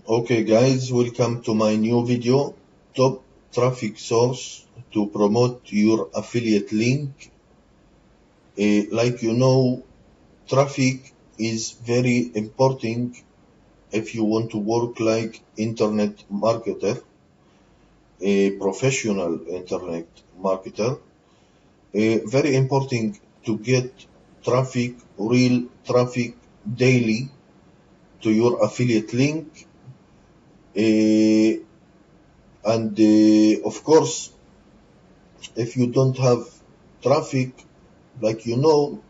Okay guys, welcome to my new video, top traffic source to promote your affiliate link. Like you know, traffic is very important if you want to work like internet marketer, a professional internet marketer. Very important to get traffic, real traffic daily to your affiliate link. Of course, if you don't have traffic, like you know,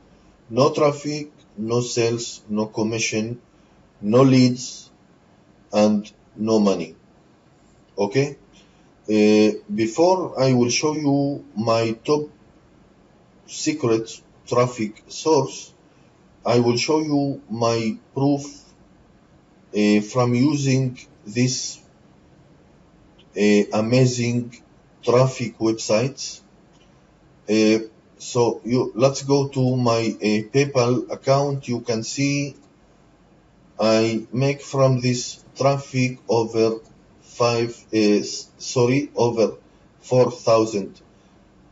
no traffic, no sales, no commission, no leads, and no money. Okay? Before I will show you my top secret traffic source, I will show you my proof from using this amazing traffic websites. So let's go to my PayPal account. You can see I make from this traffic over over 4,000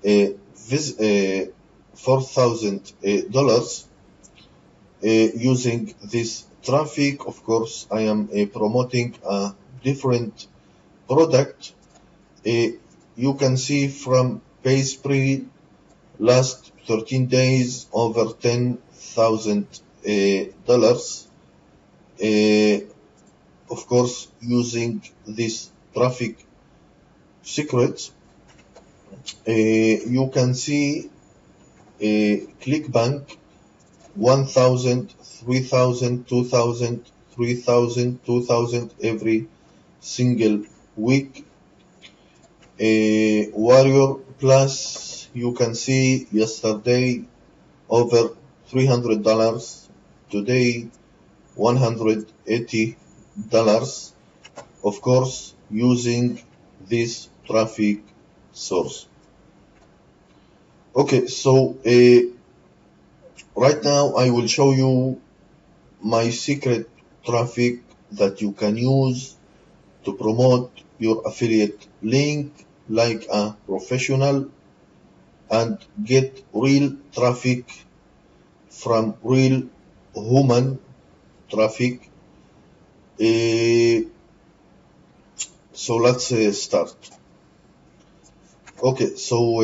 $4,000 using this traffic. Of course, I am promoting a different product. You can see from PaySpree last 13 days over $10,000. Of course, using this traffic secret, you can see Clickbank 1,000, 3,000, 2,000, 3,000, 2,000 every single week. Warrior Plus, you can see yesterday over $300, today $180, of course, using this traffic source. Okay, so right now I will show you my secret traffic that you can use to promote your affiliate link like a professional and get real traffic from real human traffic. So let's start. Okay, so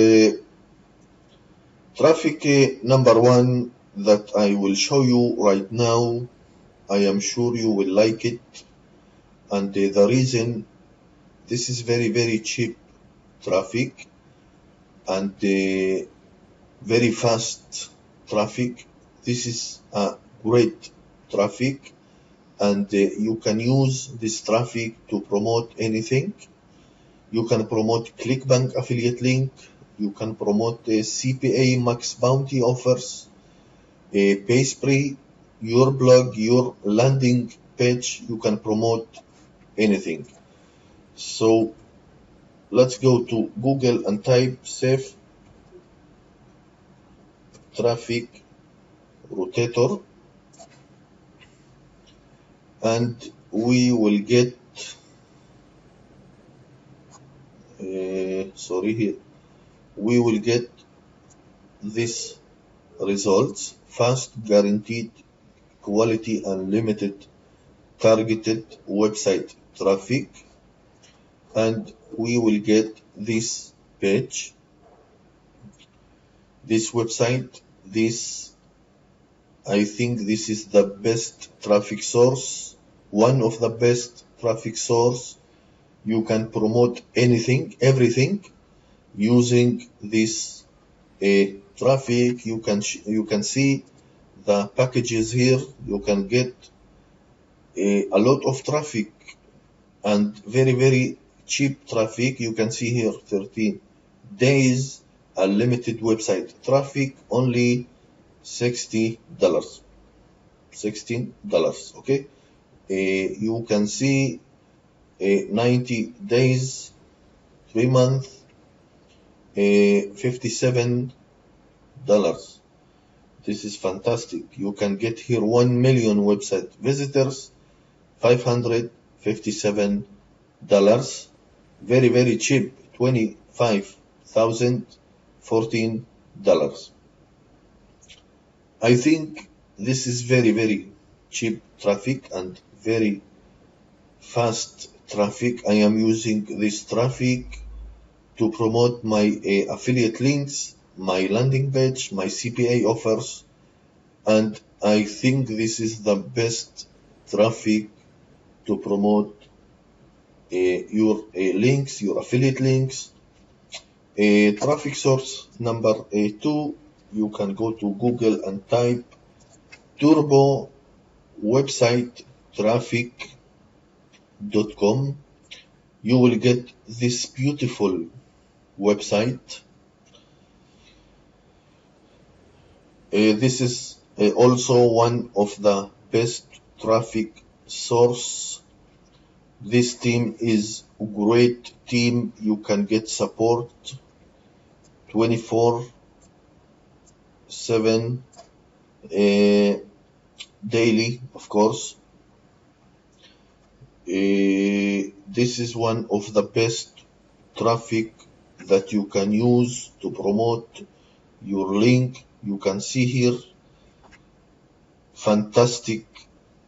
traffic number one that I will show you right now, I am sure you will like it, and the reason, this is very cheap traffic and very fast traffic. This is a great traffic, and you can use this traffic to promote anything. You can promote Clickbank affiliate link, you can promote CPA max bounty offers, PaySpree, your blog, your landing page, you can promote anything. So let's go to Google and type safe traffic rotator, and we will get we will get this results: fast, guaranteed, quality, unlimited, targeted website traffic, and we will get this page, this website. I think this is the best traffic source, one of the best traffic source. You can promote anything, everything using this traffic. You can see the packages here. You can get a lot of traffic and very cheap traffic. You can see here 13 days unlimited website traffic, only $16. Okay, you can see 90 days, 3 months, $57. This is fantastic. You can get here 1 million website visitors, 500, $57. Very, very cheap. $25,014. I think this is very, very cheap traffic and very fast traffic. I am using this traffic to promote my affiliate links, my landing page, my CPA offers, and I think this is the best traffic to promote your links, your affiliate links. Traffic source number 2, you can go to Google and type turbo website trafic.com. You will get this beautiful website. This is also one of the best traffic source. This team is a great team. You can get support 24/7 daily, of course. This is one of the best traffic that you can use to promote your link. You can see here fantastic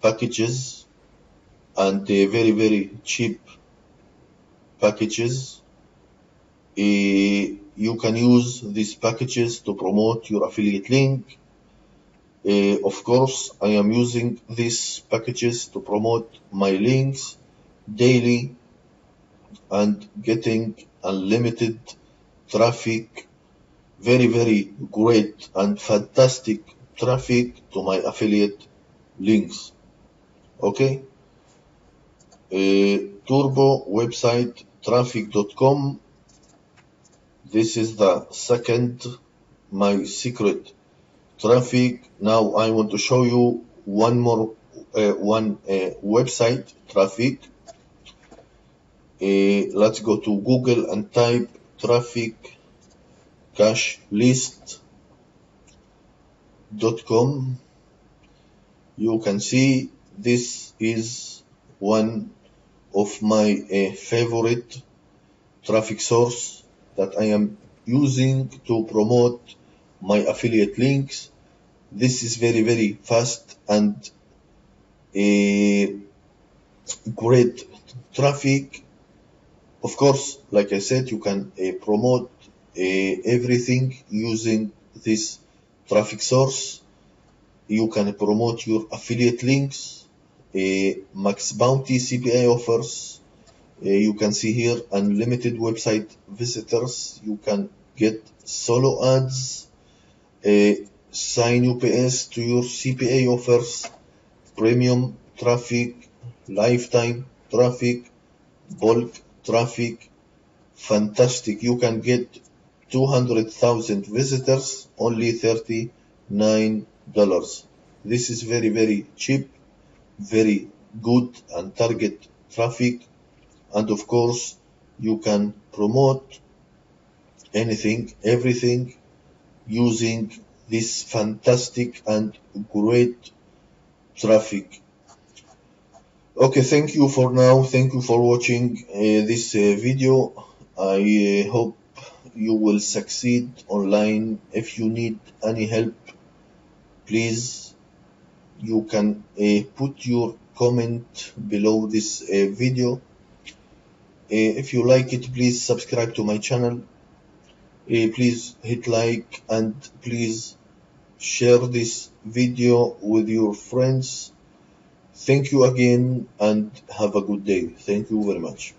packages and very, very cheap packages. You can use these packages to promote your affiliate link. Of course, I am using these packages to promote my links daily and getting unlimited traffic. Very, very great and fantastic traffic to my affiliate links. Okay. Turbo website trafic.com. This is the second, my secret traffic. Now I want to show you one more website traffic. Let's go to Google and type traffic cash list.com. You can see this is one of my favorite traffic source that I am using to promote my affiliate links. This is very, very fast and great traffic. Of course, like I said, you can promote everything using this traffic source. You can promote your affiliate links, max bounty CPA offers. You can see here unlimited website visitors. You can get solo ads, sign UPS to your CPA offers, premium traffic, lifetime traffic, bulk traffic. Fantastic. You can get 200,000 visitors, only $39. This is very, very cheap, very good and target traffic. And of course, you can promote anything, everything using this fantastic and great traffic. Okay, thank you for now. Thank you for watching this video. I hope you will succeed online. If you need any help, please, you can put your comment below this video. If you like it, please subscribe to my channel. Please hit like and please share this video with your friends. Thank you again and have a good day. Thank you very much.